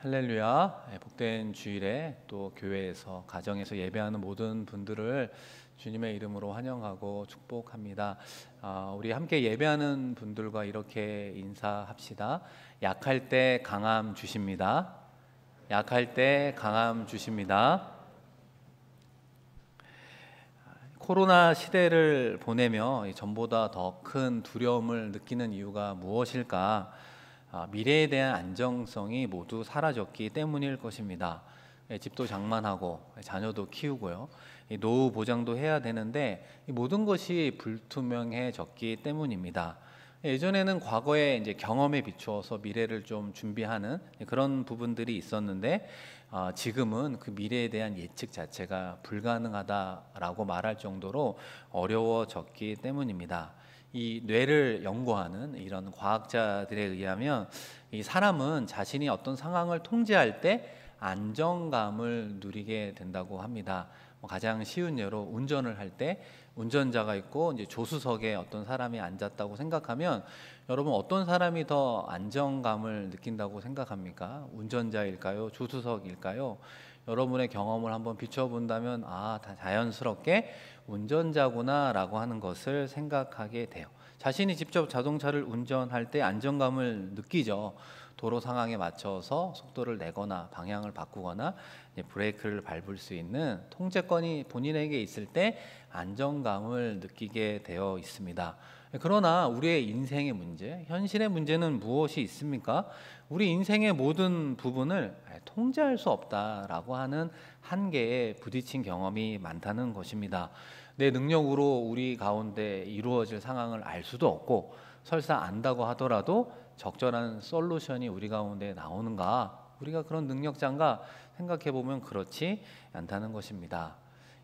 할렐루야. 복된 주일에 또 교회에서 가정에서 예배하는 모든 분들을 주님의 이름으로 환영하고 축복합니다. 우리 함께 예배하는 분들과 이렇게 인사합시다. 약할 때 강함 주십니다. 약할 때 강함 주십니다. 코로나 시대를 보내며 전보다 더 큰 두려움을 느끼는 이유가 무엇일까? 미래에 대한 안정성이 모두 사라졌기 때문일 것입니다. 집도 장만하고 자녀도 키우고요. 노후 보장도 해야 되는데 모든 것이 불투명해졌기 때문입니다. 예전에는 과거의 이제 경험에 비추어서 미래를 좀 준비하는 그런 부분들이 있었는데 지금은 그 미래에 대한 예측 자체가 불가능하다라고 말할 정도로 어려워졌기 때문입니다. 이 뇌를 연구하는 이런 과학자들에 의하면 이 사람은 자신이 어떤 상황을 통제할 때 안정감을 누리게 된다고 합니다. 가장 쉬운 예로 운전을 할 때 운전자가 있고 이제 조수석에 어떤 사람이 앉았다고 생각하면 여러분 어떤 사람이 더 안정감을 느낀다고 생각합니까? 운전자일까요? 조수석일까요? 여러분의 경험을 한번 비춰본다면 다 자연스럽게 운전자구나라고 하는 것을 생각하게 돼요. 자신이 직접 자동차를 운전할 때 안정감을 느끼죠. 도로 상황에 맞춰서 속도를 내거나 방향을 바꾸거나 브레이크를 밟을 수 있는 통제권이 본인에게 있을 때 안정감을 느끼게 되어 있습니다. 그러나 우리의 인생의 문제, 현실의 문제는 무엇이 있습니까? 우리 인생의 모든 부분을 통제할 수 없다라고 하는 한계에 부딪힌 경험이 많다는 것입니다. 내 능력으로 우리 가운데 이루어질 상황을 알 수도 없고 설사 안다고 하더라도 적절한 솔루션이 우리 가운데 나오는가? 우리가 그런 능력자인가 생각해 보면 그렇지 않다는 것입니다.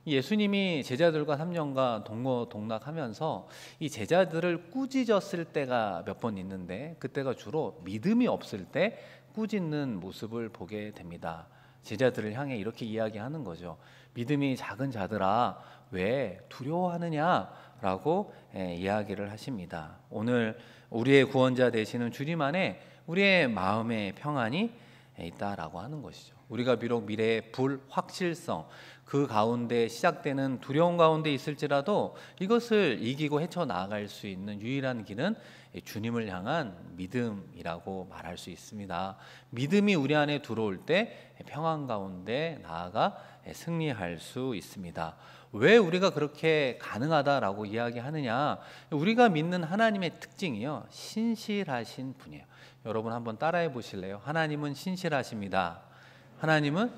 예수님이 제자들과 3년간 동고동락하면서 이 제자들을 꾸짖었을 때가 몇 번 있는데 그때가 주로 믿음이 없을 때 꾸짖는 모습을 보게 됩니다. 제자들을 향해 이렇게 이야기하는 거죠. 믿음이 작은 자들아 왜 두려워하느냐라고 이야기를 하십니다. 오늘 우리의 구원자 되시는 주님 안에 우리의 마음의 평안이 있다라고 하는 것이죠. 우리가 비록 미래의 불확실성 그 가운데 시작되는 두려움 가운데 있을지라도 이것을 이기고 헤쳐나갈 수 있는 유일한 길은 주님을 향한 믿음이라고 말할 수 있습니다. 믿음이 우리 안에 들어올 때 평안 가운데 나아가 승리할 수 있습니다. 왜 우리가 그렇게 가능하다라고 이야기하느냐? 우리가 믿는 하나님의 특징이요, 신실하신 분이에요. 여러분 한번 따라해 보실래요? 하나님은 신실하십니다. 하나님은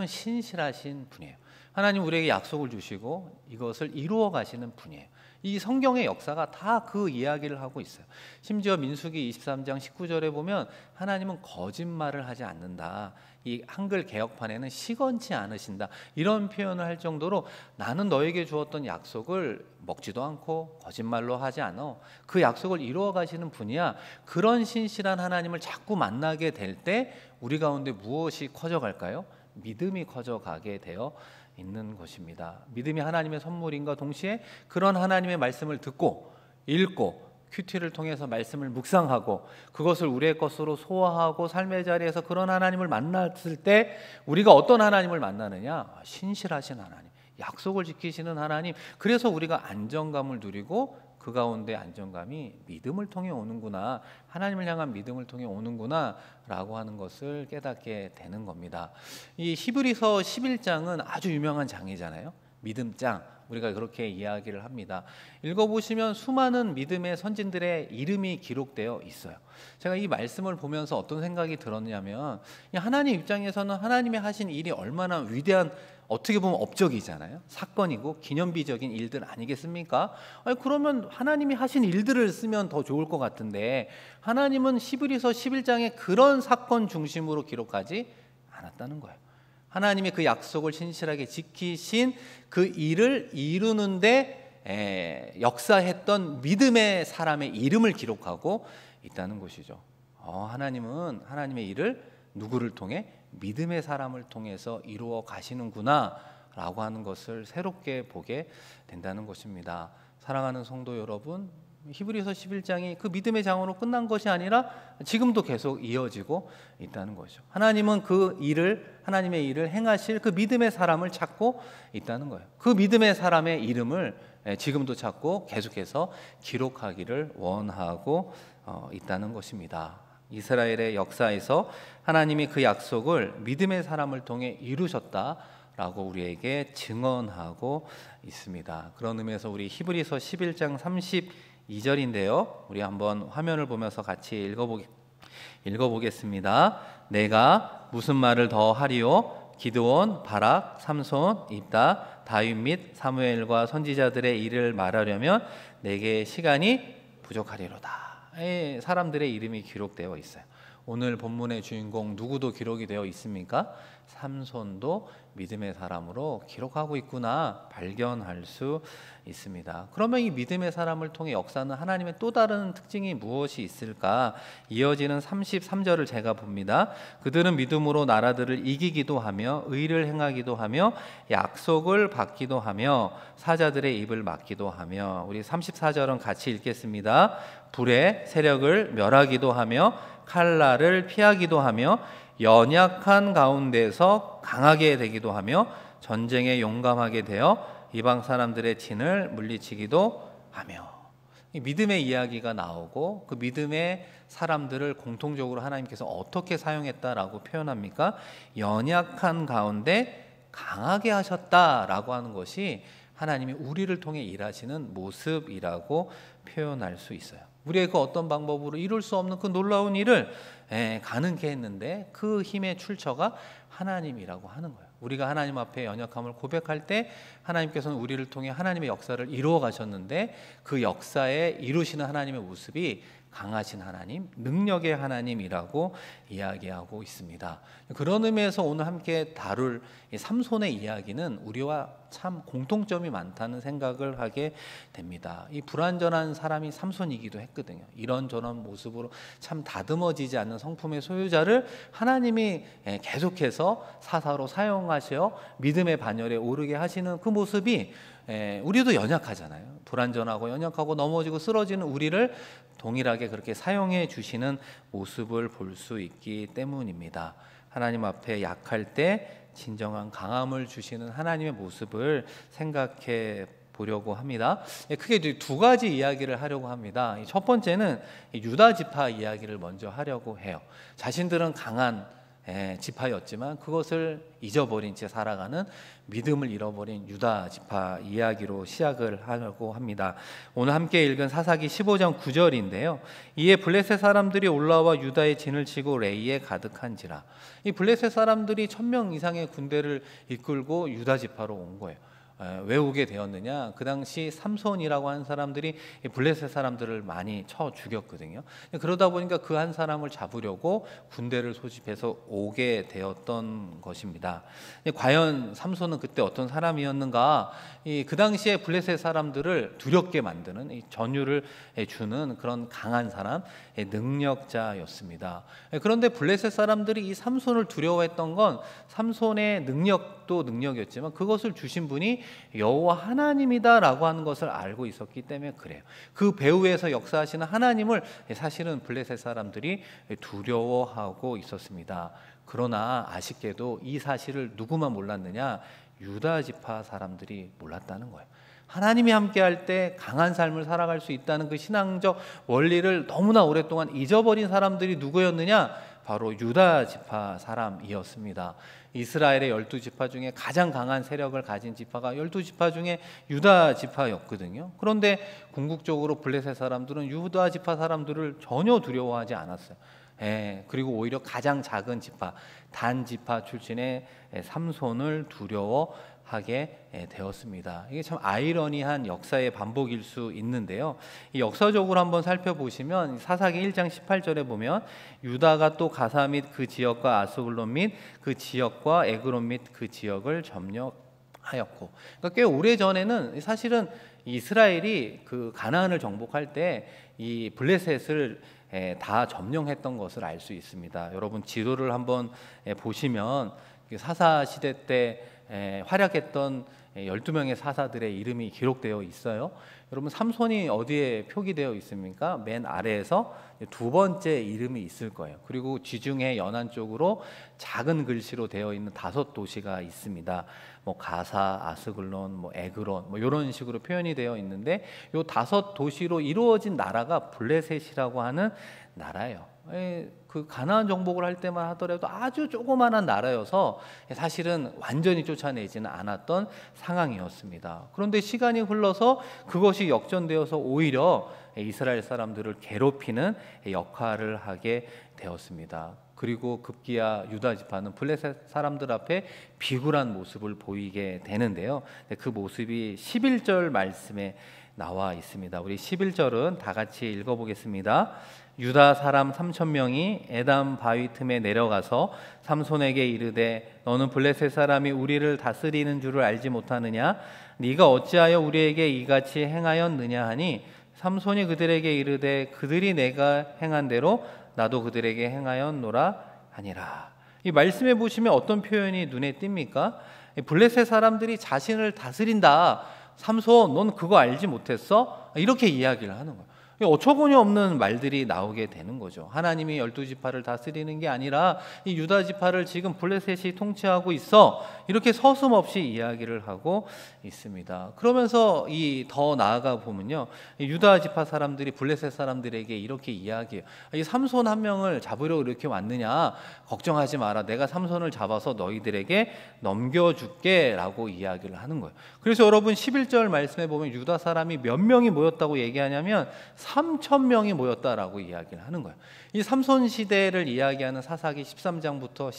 신실하신 분이에요. 하나님 우리에게 약속을 주시고 이것을 이루어 가시는 분이에요. 이 성경의 역사가 다 그 이야기를 하고 있어요. 심지어 민수기 23장 19절에 보면 하나님은 거짓말을 하지 않는다. 이 한글 개역판에는 시건치 않으신다. 이런 표현을 할 정도로 나는 너에게 주었던 약속을 먹지도 않고 거짓말로 하지 않아. 그 약속을 이루어 가시는 분이야. 그런 신실한 하나님을 자꾸 만나게 될 때 우리 가운데 무엇이 커져갈까요? 믿음이 커져가게 되어 있는 것입니다. 믿음이 하나님의 선물인가 동시에 그런 하나님의 말씀을 듣고 읽고 큐티를 통해서 말씀을 묵상하고 그것을 우리의 것으로 소화하고 삶의 자리에서 그런 하나님을 만났을 때 우리가 어떤 하나님을 만나느냐? 신실하신 하나님, 약속을 지키시는 하나님. 그래서 우리가 안정감을 누리고 그 가운데 안정감이 믿음을 통해 오는구나, 하나님을 향한 믿음을 통해 오는구나 라고 하는 것을 깨닫게 되는 겁니다. 이 히브리서 11장은 아주 유명한 장이잖아요. 믿음장, 우리가 그렇게 이야기를 합니다. 읽어보시면 수많은 믿음의 선진들의 이름이 기록되어 있어요. 제가 이 말씀을 보면서 어떤 생각이 들었냐면 하나님 입장에서는 하나님이 하신 일이 얼마나 위대한, 어떻게 보면 업적이잖아요. 사건이고 기념비적인 일들 아니겠습니까? 그러면 하나님이 하신 일들을 쓰면 더 좋을 것 같은데 하나님은 히브리서 11장에 그런 사건 중심으로 기록하지 않았다는 거예요. 하나님의 그 약속을 신실하게 지키신 그 일을 이루는데 역사했던 믿음의 사람의 이름을 기록하고 있다는 것이죠. 하나님은 하나님의 일을 누구를 통해? 믿음의 사람을 통해서 이루어 가시는구나 라고 하는 것을 새롭게 보게 된다는 것입니다. 사랑하는 성도 여러분, 히브리서 11장이 그 믿음의 장으로 끝난 것이 아니라 지금도 계속 이어지고 있다는 거죠. 하나님은 하나님의 일을 행하실 그 믿음의 사람을 찾고 있다는 거예요. 그 믿음의 사람의 이름을 지금도 찾고 계속해서 기록하기를 원하고 있다는 것입니다. 이스라엘의 역사에서 하나님이 그 약속을 믿음의 사람을 통해 이루셨다라고 우리에게 증언하고 있습니다. 그런 의미에서 우리 히브리서 11장 32절인데요. 우리 한번 화면을 보면서 같이 읽어보겠습니다. 내가 무슨 말을 더 하리요? 기드온, 바락, 삼손, 입다, 다윗 및 사무엘과 선지자들의 일을 말하려면 내게 시간이 부족하리로다. 사람들의 이름이 기록되어 있어요. 오늘 본문의 주인공 누구도 기록이 되어 있습니까? 삼손도 믿음의 사람으로 기록하고 있구나 발견할 수 있습니다. 그러면 이 믿음의 사람을 통해 역사는 하나님의 또 다른 특징이 무엇이 있을까? 이어지는 33절을 제가 봅니다. 그들은 믿음으로 나라들을 이기기도 하며 의를 행하기도 하며 약속을 받기도 하며 사자들의 입을 막기도 하며, 우리 34절은 같이 읽겠습니다. 불의 세력을 멸하기도 하며 칼날을 피하기도 하며 연약한 가운데서 강하게 되기도 하며 전쟁에 용감하게 되어 이방 사람들의 진을 물리치기도 하며. 이 믿음의 이야기가 나오고 그 믿음의 사람들을 공통적으로 하나님께서 어떻게 사용했다라고 표현합니까? 연약한 가운데 강하게 하셨다라고 하는 것이 하나님이 우리를 통해 일하시는 모습이라고 표현할 수 있어요. 우리의 그 어떤 방법으로 이룰 수 없는 그 놀라운 일을 가능케 했는데 그 힘의 출처가 하나님이라고 하는 거예요. 우리가 하나님 앞에 연약함을 고백할 때 하나님께서는 우리를 통해 하나님의 역사를 이루어 가셨는데 그 역사에 이루시는 하나님의 모습이 강하신 하나님, 능력의 하나님이라고 이야기하고 있습니다. 그런 의미에서 오늘 함께 다룰 이 삼손의 이야기는 우리와 참 공통점이 많다는 생각을 하게 됩니다. 이 불완전한 사람이 삼손이기도 했거든요. 이런저런 모습으로 참 다듬어지지 않는 성품의 소유자를 하나님이 계속해서 사사로 사용하셔 믿음의 반열에 오르게 하시는 그 모습이 우리도 연약하잖아요. 불완전하고 연약하고 넘어지고 쓰러지는 우리를 동일하게 그렇게 사용해 주시는 모습을 볼 수 있기 때문입니다. 하나님 앞에 약할 때 진정한 강함을 주시는 하나님의 모습을 생각해 보려고 합니다. 크게 두 가지 이야기를 하려고 합니다. 첫 번째는 유다 지파 이야기를 먼저 하려고 해요. 자신들은 강한 지파였지만 그것을 잊어버린 채 살아가는 믿음을 잃어버린 유다 지파 이야기로 시작을 하려고 합니다. 오늘 함께 읽은 사사기 15장 9절인데요. 이에 블레셋 사람들이 올라와 유다의 진을 치고 레이에 가득한지라. 이 블레셋 사람들이 1000명 이상의 군대를 이끌고 유다 지파로 온 거예요. 왜 오게 되었느냐? 그 당시 삼손이라고 하는 사람들이 블레셋 사람들을 많이 쳐 죽였거든요. 그러다 보니까 그 한 사람을 잡으려고 군대를 소집해서 오게 되었던 것입니다. 과연 삼손은 그때 어떤 사람이었는가? 그 당시에 블레셋 사람들을 두렵게 만드는 전율을 주는 그런 강한 사람, 능력자였습니다. 그런데 블레셋 사람들이 이 삼손을 두려워했던 건 삼손의 능력도 능력이었지만 그것을 주신 분이 여호와 하나님이다라고 하는 것을 알고 있었기 때문에 그래요. 그 배후에서 역사하시는 하나님을 사실은 블레셋 사람들이 두려워하고 있었습니다. 그러나 아쉽게도 이 사실을 누구만 몰랐느냐? 유다 지파 사람들이 몰랐다는 거예요. 하나님이 함께할 때 강한 삶을 살아갈 수 있다는 그 신앙적 원리를 너무나 오랫동안 잊어버린 사람들이 누구였느냐? 바로 유다 지파 사람이었습니다. 이스라엘의 12지파 중에 가장 강한 세력을 가진 지파가 12지파 중에 유다 지파였거든요. 그런데 궁극적으로 블레셋 사람들은 유다 지파 사람들을 전혀 두려워하지 않았어요. 그리고 오히려 가장 작은 지파, 단 지파 출신의 삼손을 두려워하게 되었습니다. 이게 참 아이러니한 역사의 반복일 수 있는데요. 이 역사적으로 한번 살펴보시면 사사기 1장 18절에 보면 유다가 또 가사 및 그 지역과 아스글론 및 그 지역과 에그론 및 그 지역을 점령하였고, 그러니까 꽤 오래 전에는 사실은 이스라엘이 그 가나안을 정복할 때 이 블레셋을 다 점령했던 것을 알 수 있습니다. 여러분 지도를 한번 보시면 사사 시대 때 활약했던 12명의 사사들의 이름이 기록되어 있어요. 여러분 삼손이 어디에 표기되어 있습니까? 맨 아래에서 두 번째 이름이 있을 거예요. 그리고 지중해 연안 쪽으로 작은 글씨로 되어 있는 5도시가 있습니다. 뭐 가사, 아스글론, 뭐 에그론, 뭐 이런 식으로 표현이 되어 있는데 이 5도시로 이루어진 나라가 블레셋이라고 하는 나라예요. 그 가나안 정복을 할 때만 하더라도 아주 조그마한 나라여서 사실은 완전히 쫓아내지는 않았던 상황이었습니다. 그런데 시간이 흘러서 그것이 역전되어서 오히려 이스라엘 사람들을 괴롭히는 역할을 하게 되었습니다. 그리고 급기야 유다 지파는 블레셋 사람들 앞에 비굴한 모습을 보이게 되는데요. 그 모습이 11절 말씀에 나와 있습니다. 우리 11절은 다 같이 읽어보겠습니다. 유다 사람 3,000명이 에담 바위 틈에 내려가서 삼손에게 이르되 너는 블레셋 사람이 우리를 다스리는 줄을 알지 못하느냐? 네가 어찌하여 우리에게 이같이 행하였느냐 하니 삼손이 그들에게 이르되 그들이 내가 행한 대로 나도 그들에게 행하였노라 하니라. 이 말씀에 보시면 어떤 표현이 눈에 띕니까? 블레셋 사람들이 자신을 다스린다. 삼손 넌 그거 알지 못했어? 이렇게 이야기를 하는 거예요. 어처구니 없는 말들이 나오게 되는 거죠. 하나님이 12지파를 다스리는 게 아니라 이 유다 지파를 지금 블레셋이 통치하고 있어. 이렇게 서슴없이 이야기를 하고 있습니다. 그러면서 더 나아가 보면요, 이 유다 지파 사람들이 블레셋 사람들에게 이렇게 이야기해요. 이 삼손 한 명을 잡으려고 이렇게 왔느냐? 걱정하지 마라. 내가 삼손을 잡아서 너희들에게 넘겨줄게 라고 이야기를 하는 거예요. 그래서 여러분 11절 말씀에 보면 유다 사람이 몇 명이 모였다고 얘기하냐면 3,000명이 모였다라고 이야기를 하는 거예요. 이 삼손 시대를 이야기하는 사사기 13장부터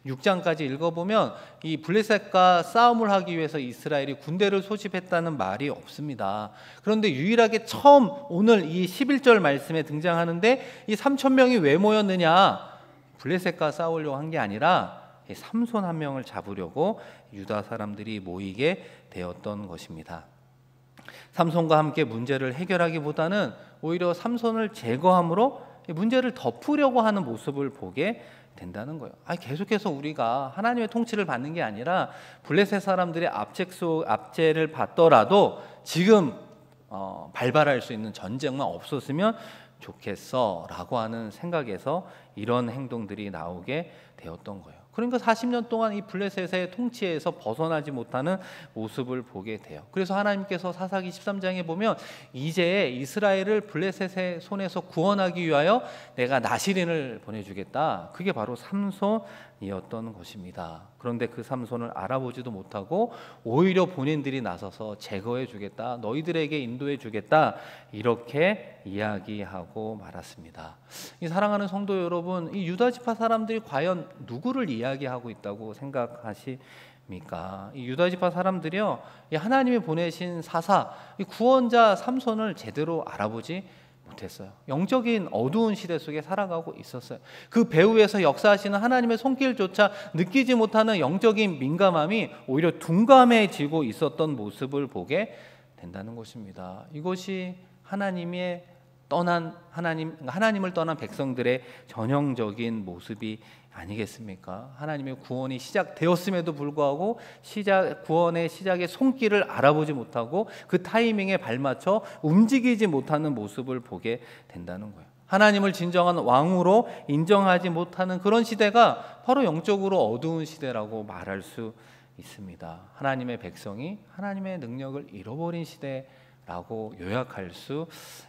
16장까지 읽어보면 이 블레셋과 싸움을 하기 위해서 이스라엘이 군대를 소집했다는 말이 없습니다. 그런데 유일하게 처음 오늘 이 11절 말씀에 등장하는데 이 3,000명이 왜 모였느냐? 블레셋과 싸우려고 한 게 아니라 삼손 한 명을 잡으려고 유다 사람들이 모이게 되었던 것입니다. 삼손과 함께 문제를 해결하기보다는 오히려 삼손을 제거함으로 문제를 덮으려고 하는 모습을 보게 된다는 거예요. 계속해서 우리가 하나님의 통치를 받는 게 아니라 블레셋 사람들의 압제를 받더라도 지금 발발할 수 있는 전쟁만 없었으면 좋겠어 라고 하는 생각에서 이런 행동들이 나오게 되었던 거예요. 그러니까 40년 동안 이 블레셋의 통치에서 벗어나지 못하는 모습을 보게 돼요. 그래서 하나님께서 사사기 13장에 보면 이제 이스라엘을 블레셋의 손에서 구원하기 위하여 내가 나시린을 보내주겠다. 그게 바로 삼손이었던 것입니다. 그런데 그 삼손을 알아보지도 못하고 오히려 본인들이 나서서 제거해 주겠다. 너희들에게 인도해 주겠다. 이렇게 이야기하고 말았습니다. 이 사랑하는 성도 여러분, 이 유다 지파 사람들이 과연 누구를 이야기하고 있다고 생각하십니까? 이 유다 지파 사람들이요, 이 하나님이 보내신 사사, 이 구원자 삼손을 제대로 알아보지 못했어요. 영적인 어두운 시대 속에 살아가고 있었어요. 그 배후에서 역사하시는 하나님의 손길조차 느끼지 못하는 영적인 민감함이 오히려 둔감해지고 있었던 모습을 보게 된다는 것입니다. 이것이 하나님을 떠난 백성들의 전형적인 모습이 아니겠습니까? 하나님의 구원이 시작되었음에도 불구하고 구원의 시작의 손길을 알아보지 못하고 그 타이밍에 발맞춰 움직이지 못하는 모습을 보게 된다는 거예요. 하나님을 진정한 왕으로 인정하지 못하는 그런 시대가 바로 영적으로 어두운 시대라고 말할 수 있습니다. 하나님의 백성이 하나님의 능력을 잃어버린 시대라고 요약할 수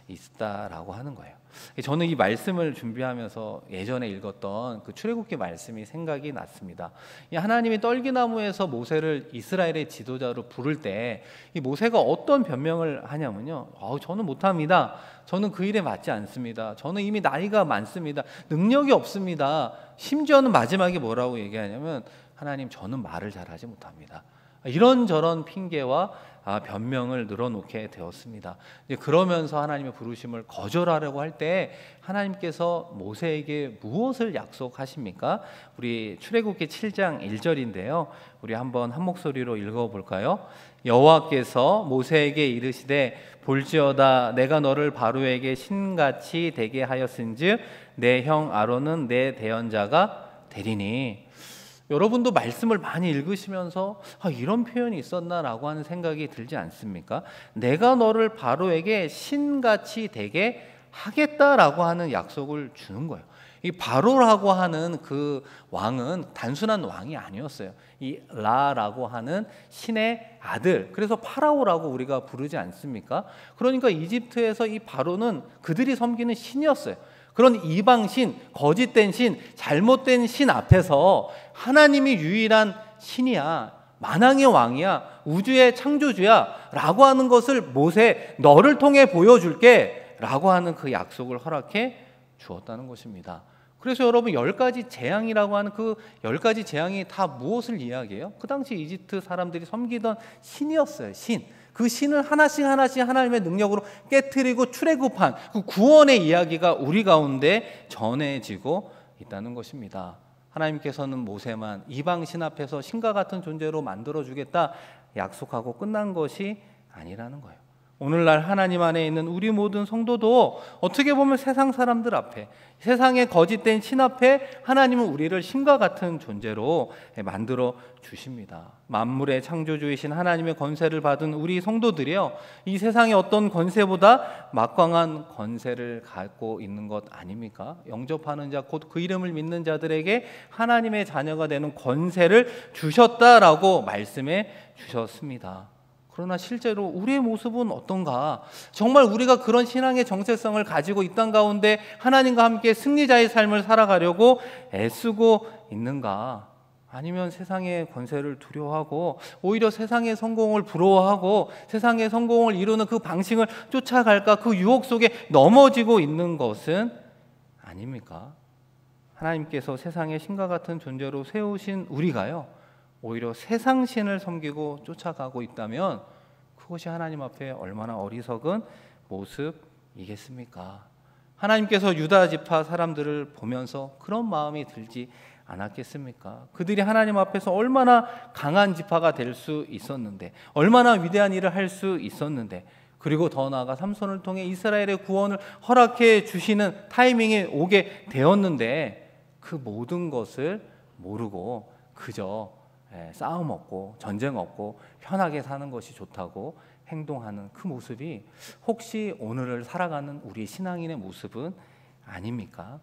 있다라고 하는 거예요. 저는 이 말씀을 준비하면서 예전에 읽었던 그 출애굽기 말씀이 생각이 났습니다. 이 하나님이 떨기나무에서 모세를 이스라엘의 지도자로 부를 때 이 모세가 어떤 변명을 하냐면요, 저는 못합니다. 저는 그 일에 맞지 않습니다. 저는 이미 나이가 많습니다. 능력이 없습니다. 심지어는 마지막에 뭐라고 얘기하냐면 하나님, 저는 말을 잘하지 못합니다. 이런저런 핑계와 변명을 늘어놓게 되었습니다. 그러면서 하나님의 부르심을 거절하려고 할 때 하나님께서 모세에게 무엇을 약속하십니까? 우리 출애굽기 7장 1절인데요. 우리 한번 한 목소리로 읽어볼까요? 여호와께서 모세에게 이르시되 볼지어다 내가 너를 바로에게 신같이 되게 하였은즉 내 형 아론은 내 대언자가 되리니. 여러분도 말씀을 많이 읽으시면서 이런 표현이 있었나라고 하는 생각이 들지 않습니까? 내가 너를 바로에게 신같이 되게 하겠다라고 하는 약속을 주는 거예요. 이 바로라고 하는 그 왕은 단순한 왕이 아니었어요. 이 라라고 하는 신의 아들, 그래서 파라오라고 우리가 부르지 않습니까? 그러니까 이집트에서 이 바로는 그들이 섬기는 신이었어요. 그런 이방신, 거짓된 신, 잘못된 신 앞에서 하나님이 유일한 신이야, 만왕의 왕이야, 우주의 창조주야 라고 하는 것을 모세, 너를 통해 보여줄게 라고 하는 그 약속을 허락해 주었다는 것입니다. 그래서 여러분 10가지 재앙이라고 하는 그 10가지 재앙이 다 무엇을 이야기해요? 그 당시 이집트 사람들이 섬기던 신이었어요. 신. 그 신을 하나씩 하나님의 능력으로 깨트리고 출애굽한 그 구원의 이야기가 우리 가운데 전해지고 있다는 것입니다. 하나님께서는 모세만 이방신 앞에서 신과 같은 존재로 만들어주겠다 약속하고 끝난 것이 아니라는 거예요. 오늘날 하나님 안에 있는 우리 모든 성도도 어떻게 보면 세상 사람들 앞에, 세상의 거짓된 신 앞에 하나님은 우리를 신과 같은 존재로 만들어 주십니다. 만물의 창조주이신 하나님의 권세를 받은 우리 성도들이요, 이 세상의 어떤 권세보다 막강한 권세를 갖고 있는 것 아닙니까? 영접하는 자, 곧 그 이름을 믿는 자들에게 하나님의 자녀가 되는 권세를 주셨다라고 말씀해 주셨습니다. 그러나 실제로 우리의 모습은 어떤가? 정말 우리가 그런 신앙의 정체성을 가지고 이 땅 가운데 하나님과 함께 승리자의 삶을 살아가려고 애쓰고 있는가? 아니면 세상의 권세를 두려워하고 오히려 세상의 성공을 부러워하고 세상의 성공을 이루는 그 방식을 쫓아갈까? 그 유혹 속에 넘어지고 있는 것은 아닙니까? 하나님께서 세상의 신과 같은 존재로 세우신 우리가요, 오히려 세상 신을 섬기고 쫓아가고 있다면 그것이 하나님 앞에 얼마나 어리석은 모습이겠습니까? 하나님께서 유다 지파 사람들을 보면서 그런 마음이 들지 않았겠습니까? 그들이 하나님 앞에서 얼마나 강한 지파가 될 수 있었는데, 얼마나 위대한 일을 할 수 있었는데, 그리고 더 나아가 삼손을 통해 이스라엘의 구원을 허락해 주시는 타이밍이 오게 되었는데 그 모든 것을 모르고 그저 싸움 없고 전쟁 없고 편하게 사는 것이 좋다고 행동하는 그 모습이 혹시 오늘을 살아가는 우리 신앙인의 모습은 아닙니까?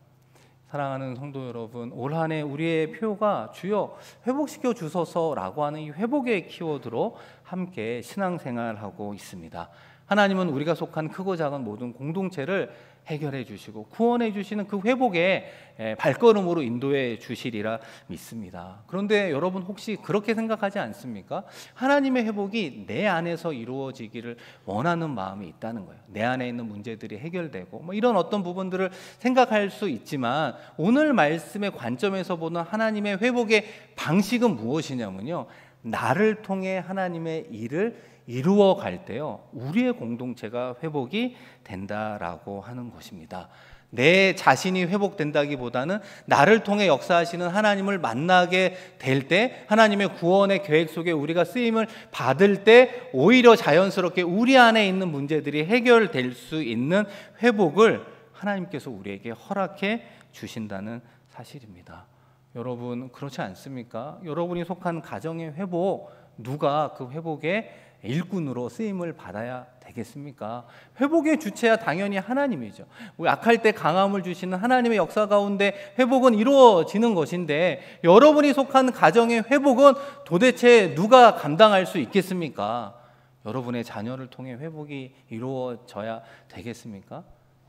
사랑하는 성도 여러분, 올 한 해 우리의 표가 주여 회복시켜 주소서라고 하는 이 회복의 키워드로 함께 신앙생활하고 있습니다. 하나님은 우리가 속한 크고 작은 모든 공동체를 해결해 주시고 구원해 주시는 그 회복의 발걸음으로 인도해 주시리라 믿습니다. 그런데 여러분 혹시 그렇게 생각하지 않습니까? 하나님의 회복이 내 안에서 이루어지기를 원하는 마음이 있다는 거예요. 내 안에 있는 문제들이 해결되고 이런 어떤 부분들을 생각할 수 있지만 오늘 말씀의 관점에서 보는 하나님의 회복의 방식은 무엇이냐면요, 나를 통해 하나님의 일을 이루어 갈 때요, 우리의 공동체가 회복이 된다라고 하는 것입니다. 내 자신이 회복된다기보다는 나를 통해 역사하시는 하나님을 만나게 될 때, 하나님의 구원의 계획 속에 우리가 쓰임을 받을 때 오히려 자연스럽게 우리 안에 있는 문제들이 해결될 수 있는 회복을 하나님께서 우리에게 허락해 주신다는 사실입니다. 여러분 그렇지 않습니까? 여러분이 속한 가정의 회복, 누가 그 회복의 일꾼으로 쓰임을 받아야 되겠습니까? 회복의 주체야 당연히 하나님이죠. 약할 때 강함을 주시는 하나님의 역사 가운데 회복은 이루어지는 것인데, 여러분이 속한 가정의 회복은 도대체 누가 감당할 수 있겠습니까? 여러분의 자녀를 통해 회복이 이루어져야 되겠습니까?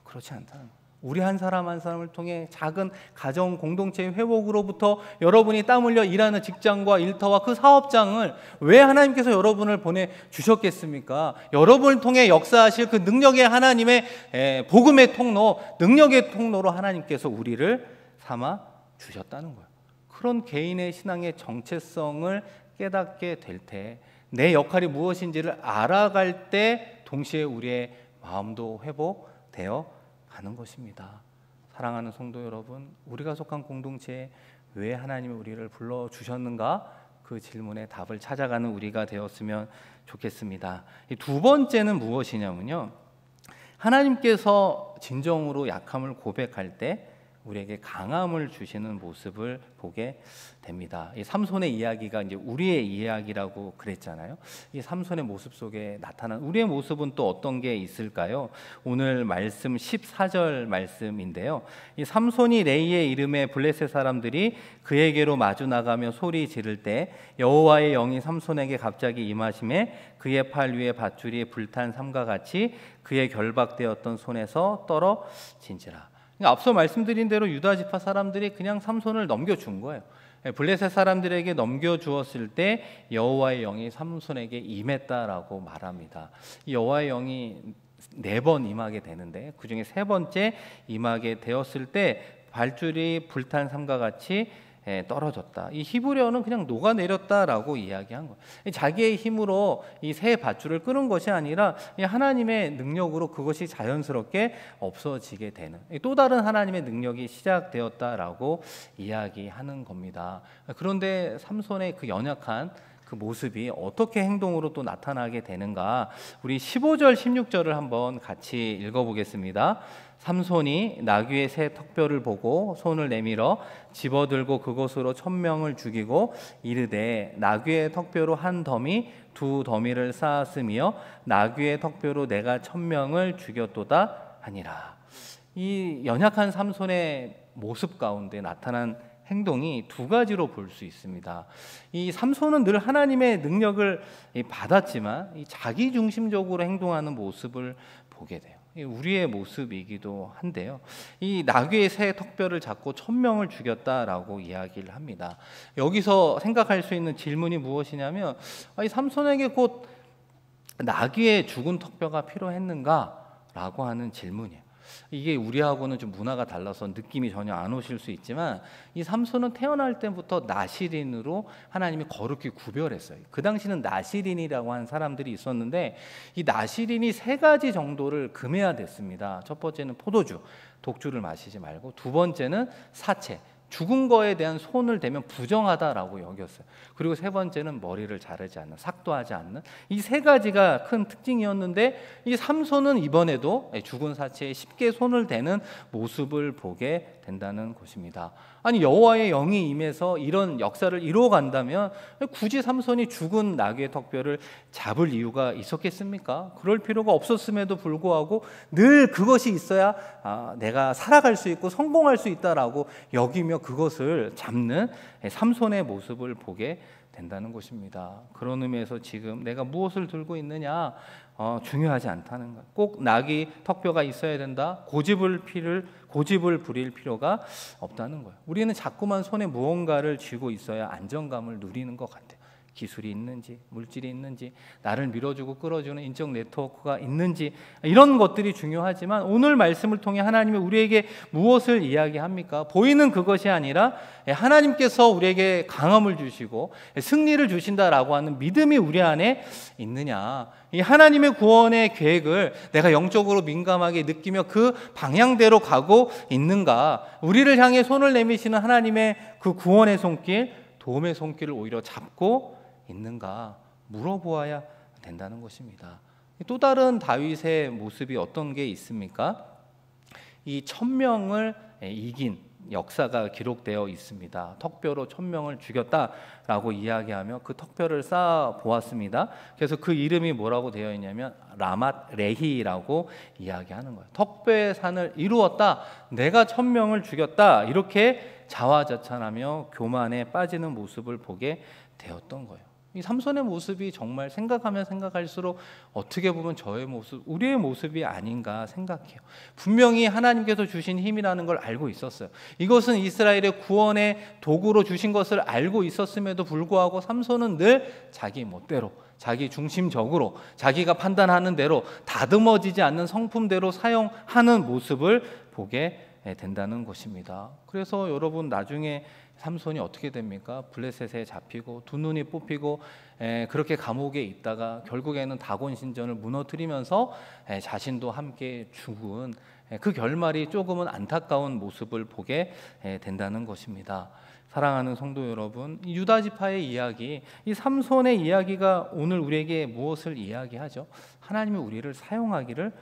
그렇지 않다는 거예요. 우리 한 사람 한 사람을 통해 작은 가정 공동체의 회복으로부터 여러분이 땀 흘려 일하는 직장과 일터와 그 사업장을 왜 하나님께서 여러분을 보내주셨겠습니까? 여러분을 통해 역사하실 그 능력의 하나님의 복음의 통로, 능력의 통로로 하나님께서 우리를 삼아 주셨다는 거예요. 그런 개인의 신앙의 정체성을 깨닫게 될 때, 내 역할이 무엇인지를 알아갈 때 동시에 우리의 마음도 회복되어 가는 것입니다. 사랑하는 성도 여러분, 우리가 속한 공동체에 왜 하나님이 우리를 불러주셨는가? 그 질문에 답을 찾아가는 우리가 되었으면 좋겠습니다. 두 번째는 무엇이냐면요, 하나님께서 진정으로 약함을 고백할 때 우리에게 강함을 주시는 모습을 보게 됩니다. 이 삼손의 이야기가 이제 우리의 이야기라고 그랬잖아요. 이 삼손의 모습 속에 나타난 우리의 모습은 또 어떤 게 있을까요? 오늘 말씀 14절 말씀인데요. 이 삼손이 레이의 이름에 블레셋 사람들이 그에게로 마주 나가며 소리 지를 때 여호와의 영이 삼손에게 갑자기 임하심에 그의 팔 위에 밧줄이 불탄 삼과 같이 그의 결박되었던 손에서 떨어진지라. 그러니까 앞서 말씀드린 대로 유다 지파 사람들이 그냥 삼손을 넘겨준 거예요. 블레셋 사람들에게 넘겨주었을 때 여호와의 영이 삼손에게 임했다라고 말합니다. 이 여호와의 영이 4번 임하게 되는데 그 중에 3번째 임하게 되었을 때 발줄이 불탄 삼과 같이 떨어졌다. 이 히브리어는 그냥 녹아내렸다라고 이야기한 거예요. 자기의 힘으로 이 새 밧줄을 끄는 것이 아니라 하나님의 능력으로 그것이 자연스럽게 없어지게 되는 또 다른 하나님의 능력이 시작되었다라고 이야기하는 겁니다. 그런데 삼손의 그 연약한 그 모습이 어떻게 행동으로 또 나타나게 되는가? 우리 15절, 16절을 한번 같이 읽어보겠습니다. 삼손이 나귀의 새 턱뼈를 보고 손을 내밀어 집어들고 그것으로 1000명을 죽이고 이르되 나귀의 턱뼈로 한 더미 2 더미를 쌓았으며 나귀의 턱뼈로 내가 1000명을 죽였도다 하니라. 이 연약한 삼손의 모습 가운데 나타난 행동이 2가지로 볼 수 있습니다. 이 삼손은 늘 하나님의 능력을 받았지만 자기 중심적으로 행동하는 모습을 보게 돼요. 우리의 모습이기도 한데요. 이 나귀의 새 턱뼈를 잡고 1000명을 죽였다라고 이야기를 합니다. 여기서 생각할 수 있는 질문이 무엇이냐면 이 삼손에게 곧 나귀의 죽은 턱뼈가 필요했는가라고 하는 질문이에요. 이게 우리하고는 좀 문화가 달라서 느낌이 전혀 안 오실 수 있지만 이 삼손은 태어날 때부터 나시린으로 하나님이 거룩히 구별했어요. 그 당시는 나시린이라고 하는 사람들이 있었는데 이 나시린이 3가지 정도를 금해야 됐습니다. 첫 번째는 포도주, 독주를 마시지 말고, 2번째는 사체, 죽은 거에 대한 손을 대면 부정하다라고 여겼어요. 그리고 3번째는 머리를 자르지 않는, 삭도하지 않는, 이 3가지가 큰 특징이었는데 이 삼손은 이번에도 죽은 사체에 쉽게 손을 대는 모습을 보게 된다는 것입니다. 아니 여호와의 영이 임해서 이런 역사를 이루어간다면 굳이 삼손이 죽은 나귀의 턱뼈를 잡을 이유가 있었겠습니까? 그럴 필요가 없었음에도 불구하고 늘 그것이 있어야 내가 살아갈 수 있고 성공할 수 있다라고 여기며 그것을 잡는 삼손의 모습을 보게 된다는 것입니다. 그런 의미에서 지금 내가 무엇을 들고 있느냐 중요하지 않다는 것. 꼭 나귀 턱뼈가 있어야 된다. 고집을 부릴 필요가 없다는 거예요. 우리는 자꾸만 손에 무언가를 쥐고 있어야 안정감을 누리는 것 같아요. 기술이 있는지, 물질이 있는지, 나를 밀어주고 끌어주는 인적 네트워크가 있는지, 이런 것들이 중요하지만 오늘 말씀을 통해 하나님이 우리에게 무엇을 이야기합니까? 보이는 그것이 아니라 하나님께서 우리에게 강함을 주시고 승리를 주신다라고 하는 믿음이 우리 안에 있느냐, 이 하나님의 구원의 계획을 내가 영적으로 민감하게 느끼며 그 방향대로 가고 있는가, 우리를 향해 손을 내미시는 하나님의 그 구원의 손길, 도움의 손길을 오히려 잡고 있는가 물어보아야 된다는 것입니다. 또 다른 다윗의 모습이 어떤 게 있습니까? 이 1000명을 이긴 역사가 기록되어 있습니다. 턱뼈로 1000명을 죽였다라고 이야기하며 그 턱뼈를 쌓아 보았습니다. 그래서 그 이름이 뭐라고 되어 있냐면 라맛 레히라고 이야기하는 거예요. 턱뼈의 산을 이루었다, 내가 1000명을 죽였다, 이렇게 자화자찬하며 교만에 빠지는 모습을 보게 되었던 거예요. 이 삼손의 모습이 정말 생각하면 생각할수록 어떻게 보면 저의 모습, 우리의 모습이 아닌가 생각해요. 분명히 하나님께서 주신 힘이라는 걸 알고 있었어요. 이것은 이스라엘의 구원의 도구로 주신 것을 알고 있었음에도 불구하고 삼손은 늘 자기 멋대로, 자기 중심적으로, 자기가 판단하는 대로, 다듬어지지 않는 성품대로 사용하는 모습을 보게 된다는 것입니다. 그래서 여러분 나중에 삼손이 어떻게 됩니까? 블레셋에 잡히고 2눈이 뽑히고 그렇게 감옥에 있다가 결국에는 다곤 신전을 무너뜨리면서 자신도 함께 죽은 그 결말이 조금은 안타까운 모습을 보게 된다는 것입니다. 사랑하는 성도 여러분, 유다 지파의 이야기, 이 삼손의 이야기가 오늘 우리에게 무엇을 이야기하죠? 하나님이 우리를 사용하기를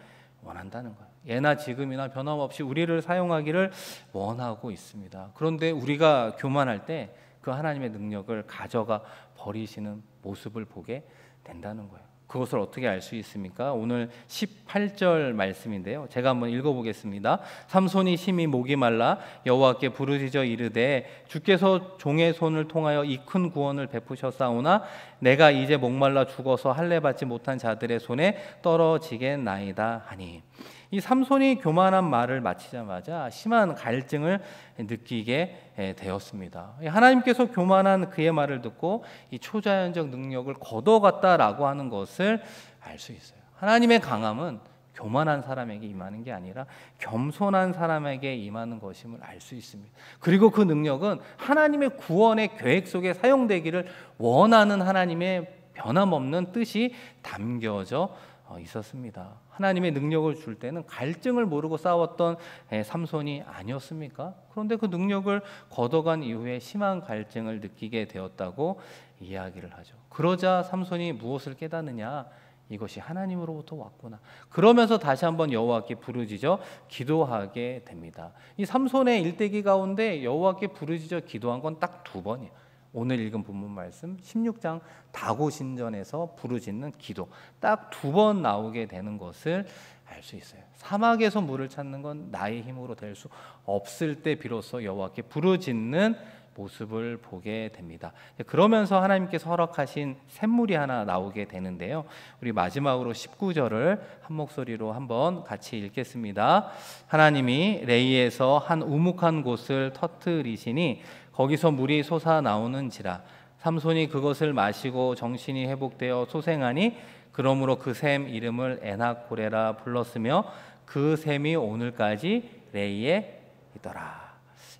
원한다는 거예요. 예나 지금이나 변함없이 우리를 사용하기를 원하고 있습니다. 그런데 우리가 교만할 때 그 하나님의 능력을 가져가 버리시는 모습을 보게 된다는 거예요. 그것을 어떻게 알 수 있습니까? 오늘 18절 말씀인데요. 제가 한번 읽어보겠습니다. 삼손이 심히 목이 말라 여호와께 부르짖어 이르되 주께서 종의 손을 통하여 이 큰 구원을 베푸셨사오나 내가 이제 목말라 죽어서 할례 받지 못한 자들의 손에 떨어지겠나이다 하니, 이 삼손이 교만한 말을 마치자마자 심한 갈증을 느끼게 되었습니다. 하나님께서 교만한 그의 말을 듣고 이 초자연적 능력을 거둬갔다라고 하는 것을 알 수 있어요. 하나님의 강함은 교만한 사람에게 임하는 게 아니라 겸손한 사람에게 임하는 것임을 알 수 있습니다. 그리고 그 능력은 하나님의 구원의 계획 속에 사용되기를 원하는 하나님의 변함없는 뜻이 담겨져 있었습니다. 하나님의 능력을 줄 때는 갈증을 모르고 싸웠던 삼손이 아니었습니까? 그런데 그 능력을 걷어간 이후에 심한 갈증을 느끼게 되었다고 이야기를 하죠. 그러자 삼손이 무엇을 깨닫느냐? 이것이 하나님으로부터 왔구나. 그러면서 다시 한번 여호와께 부르짖어 기도하게 됩니다. 이 삼손의 일대기 가운데 여호와께 부르짖어 기도한 건 딱 2번이에요. 오늘 읽은 본문 말씀 16장 다고신전에서 부르짖는 기도 딱 2번 나오게 되는 것을 알 수 있어요. 사막에서 물을 찾는 건 나의 힘으로 될 수 없을 때 비로소 여호와께 부르짖는 모습을 보게 됩니다. 그러면서 하나님께서 허락하신 샘물이 하나 나오게 되는데요. 우리 마지막으로 19절을 한 목소리로 한번 같이 읽겠습니다. 하나님이 레이에서 한 우묵한 곳을 터뜨리시니 거기서 물이 솟아 나오는지라. 삼손이 그것을 마시고 정신이 회복되어 소생하니 그러므로 그 샘 이름을 에낙고레라 불렀으며 그 샘이 오늘까지 레이에 있더라.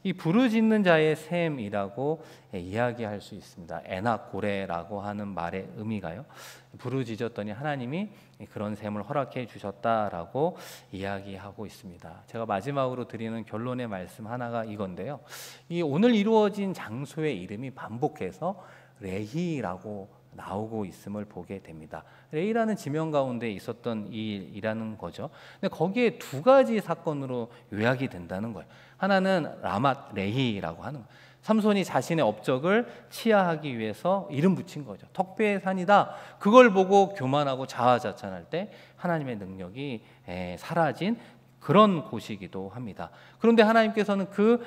이 부르짖는 자의 샘이라고 이야기할 수 있습니다. 에낙고레라고 하는 말의 의미가요, 부르짖었더니 하나님이 그런 샘을 허락해 주셨다라고 이야기하고 있습니다. 제가 마지막으로 드리는 결론의 말씀 하나가 이건데요. 이 오늘 이루어진 장소의 이름이 반복해서 레히라고 나오고 있음을 보게 됩니다. 레이라는 지명 가운데 있었던 일이라는 거죠. 근데 거기에 2가지 사건으로 요약이 된다는 거예요. 하나는 라맛 레히라고 하는 거예요. 삼손이 자신의 업적을 치하하기 위해서 이름 붙인 거죠. 턱배의 산이다. 그걸 보고 교만하고 자화자찬할 때 하나님의 능력이 사라진 그런 곳이기도 합니다. 그런데 하나님께서는 그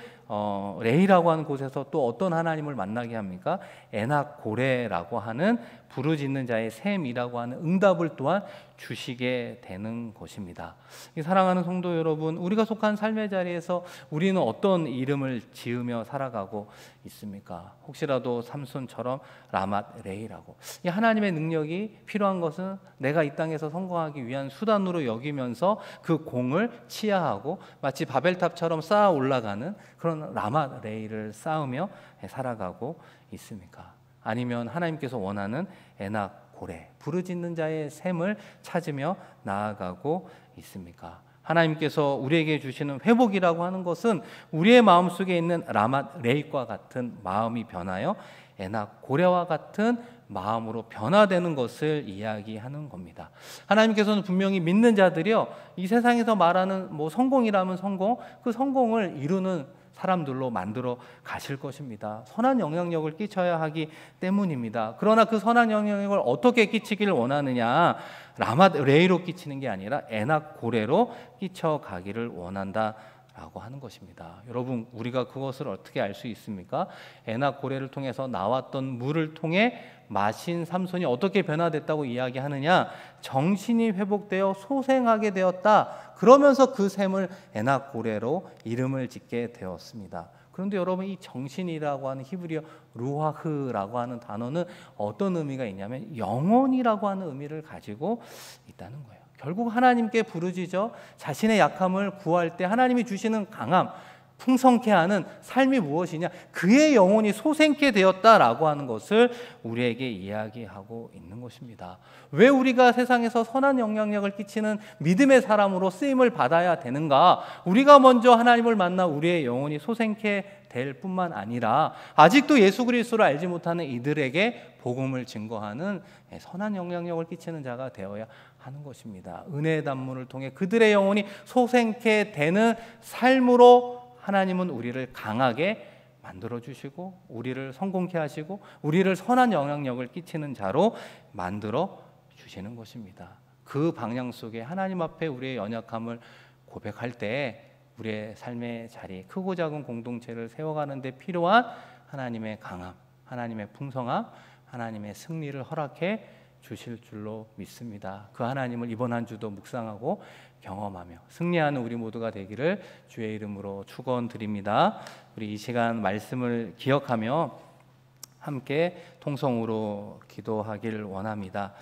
레이라고 하는 곳에서 또 어떤 하나님을 만나게 합니까? 에낙고레라고 하는 부르짖는 자의 샘이라고 하는 응답을 또한 주시게 되는 것입니다. 사랑하는 성도 여러분, 우리가 속한 삶의 자리에서 우리는 어떤 이름을 지으며 살아가고 있습니까? 혹시라도 삼손처럼 라맛 레이라고, 이 하나님의 능력이 필요한 것은 내가 이 땅에서 성공하기 위한 수단으로 여기면서 그 공을 치하하고 마치 바벨탑처럼 쌓아 올라가는 그런 라맛 레이를 쌓으며 살아가고 있습니까? 아니면 하나님께서 원하는 에낙고레, 부르짖는 자의 샘을 찾으며 나아가고 있습니까? 하나님께서 우리에게 주시는 회복이라고 하는 것은 우리의 마음속에 있는 라맛 레이과 같은 마음이 변하여 에낙고레와 같은 마음으로 변화되는 것을 이야기하는 겁니다. 하나님께서는 분명히 믿는 자들이요, 이 세상에서 말하는 성공이라면 성공, 그 성공을 이루는 사람들로 만들어 가실 것입니다. 선한 영향력을 끼쳐야 하기 때문입니다. 그러나 그 선한 영향력을 어떻게 끼치기를 원하느냐? 라맛 레이로 끼치는 게 아니라 에낙고레로 끼쳐가기를 원한다라고 하는 것입니다. 여러분, 우리가 그것을 어떻게 알 수 있습니까? 에낙고레를 통해서 나왔던 물을 통해 마신 삼손이 어떻게 변화됐다고 이야기하느냐? 정신이 회복되어 소생하게 되었다. 그러면서 그 샘을 에낙고레로 이름을 짓게 되었습니다. 그런데 여러분, 이 정신이라고 하는 히브리어 루하흐라고 하는 단어는 어떤 의미가 있냐면 영혼이라고 하는 의미를 가지고 있다는 거예요. 결국 하나님께 부르짖어 자신의 약함을 구할 때 하나님이 주시는 강함, 풍성케 하는 삶이 무엇이냐? 그의 영혼이 소생케 되었다라고 하는 것을 우리에게 이야기하고 있는 것입니다. 왜 우리가 세상에서 선한 영향력을 끼치는 믿음의 사람으로 쓰임을 받아야 되는가? 우리가 먼저 하나님을 만나 우리의 영혼이 소생케 될 뿐만 아니라 아직도 예수 그리스도를 알지 못하는 이들에게 복음을 증거하는 선한 영향력을 끼치는 자가 되어야 하는 것입니다. 은혜의 단문을 통해 그들의 영혼이 소생케 되는 삶으로 하나님은 우리를 강하게 만들어 주시고 우리를 성공케 하시고 우리를 선한 영향력을 끼치는 자로 만들어 주시는 것입니다. 그 방향 속에 하나님 앞에 우리의 연약함을 고백할 때 우리의 삶의 자리, 크고 작은 공동체를 세워가는 데 필요한 하나님의 강함, 하나님의 풍성함, 하나님의 승리를 허락해 주실 줄로 믿습니다. 그 하나님을 이번 한 주도 묵상하고 경험하며 승리하는 우리 모두가 되기를 주의 이름으로 축원드립니다. 우리 이 시간 말씀을 기억하며 함께 통성으로 기도하길 원합니다.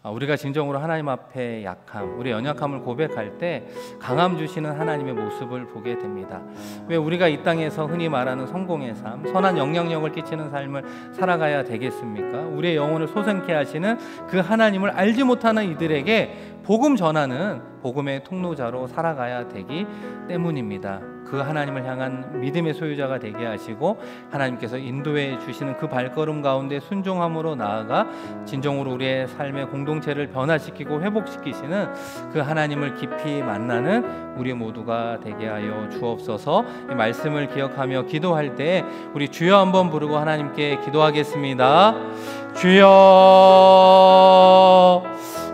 우리가 진정으로 하나님 앞에 약함, 우리 연약함을 고백할 때 강함 주시는 하나님의 모습을 보게 됩니다. 왜 우리가 이 땅에서 흔히 말하는 성공의 삶, 선한 영향력을 끼치는 삶을 살아가야 되겠습니까? 우리의 영혼을 소생케 하시는 그 하나님을 알지 못하는 이들에게 복음 전하는 복음의 통로자로 살아가야 되기 때문입니다. 그 하나님을 향한 믿음의 소유자가 되게 하시고 하나님께서 인도해 주시는 그 발걸음 가운데 순종함으로 나아가 진정으로 우리의 삶의 공동체를 변화시키고 회복시키시는 그 하나님을 깊이 만나는 우리 모두가 되게 하여 주옵소서. 이 말씀을 기억하며 기도할 때 우리 주여 한번 부르고 하나님께 기도하겠습니다. 주여.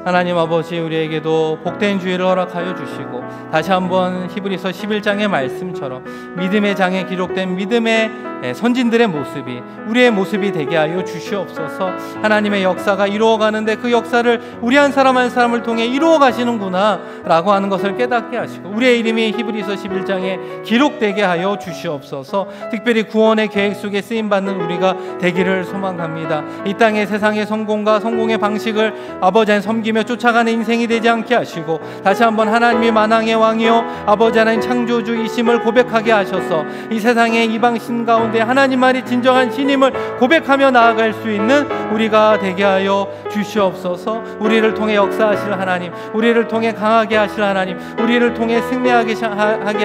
하나님 아버지, 우리에게도 복된 주의를 허락하여 주시고 다시 한번 히브리서 11장의 말씀처럼 믿음의 장에 기록된 믿음의 선진들의 모습이 우리의 모습이 되게 하여 주시옵소서. 하나님의 역사가 이루어가는데 그 역사를 우리 한 사람 한 사람을 통해 이루어 가시는구나 라고 하는 것을 깨닫게 하시고 우리의 이름이 히브리서 11장에 기록되게 하여 주시옵소서. 특별히 구원의 계획 속에 쓰임받는 우리가 되기를 소망합니다. 이 땅의 세상의 성공과 성공의 방식을 아버지 하나님 섬기며 쫓아가는 인생이 되지 않게 하시고 다시 한번 하나님이 만왕의 왕이요 아버지 하나님 창조주이심을 고백하게 하셔서 이 세상의 이방신 가운데 하나님만이 진정한 신임을 고백하며 나아갈 수 있는 우리가 되게 하여 주시옵소서. 우리를 통해 역사하실 하나님, 우리를 통해 강하게 하실 하나님, 우리를 통해 승리하게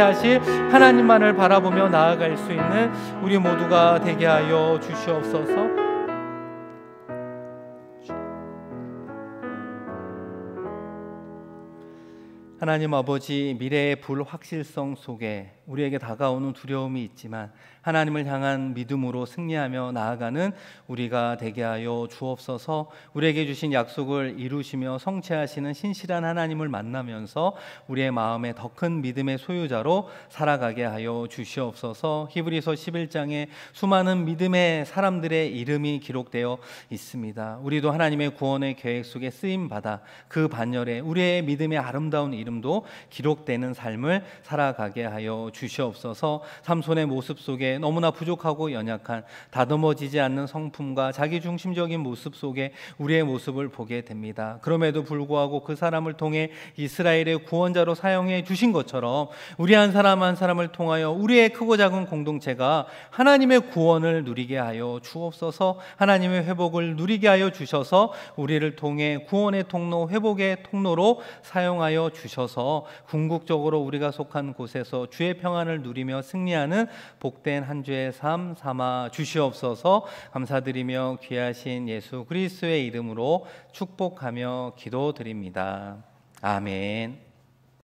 하실 하나님만을 바라보며 나아갈 수 있는 우리 모두가 되게 하여 주시옵소서. 하나님 아버지, 미래의 불확실성 속에 우리에게 다가오는 두려움이 있지만 하나님을 향한 믿음으로 승리하며 나아가는 우리가 되게 하여 주옵소서. 우리에게 주신 약속을 이루시며 성취하시는 신실한 하나님을 만나면서 우리의 마음에 더 큰 믿음의 소유자로 살아가게 하여 주시옵소서. 히브리서 11장에 수많은 믿음의 사람들의 이름이 기록되어 있습니다. 우리도 하나님의 구원의 계획 속에 쓰임받아 그 반열에 우리의 믿음의 아름다운 이름도 기록되는 삶을 살아가게 하여 주시옵소서. 삼손의 모습 속에 너무나 부족하고 연약한 다듬어지지 않는 성품과 자기중심적인 모습 속에 우리의 모습을 보게 됩니다. 그럼에도 불구하고 그 사람을 통해 이스라엘의 구원자로 사용해 주신 것처럼 우리 한 사람 한 사람을 통하여 우리의 크고 작은 공동체가 하나님의 구원을 누리게 하여 주옵소서. 하나님의 회복을 누리게 하여 주셔서 우리를 통해 구원의 통로, 회복의 통로로 사용하여 주셔서 궁극적으로 우리가 속한 곳에서 주의 평안을 누리며 승리하는 복된 한 주의 삶 삼아 주시옵소서. 감사드리며 귀하신 예수 그리스도의 이름으로 축복하며 기도드립니다. 아멘.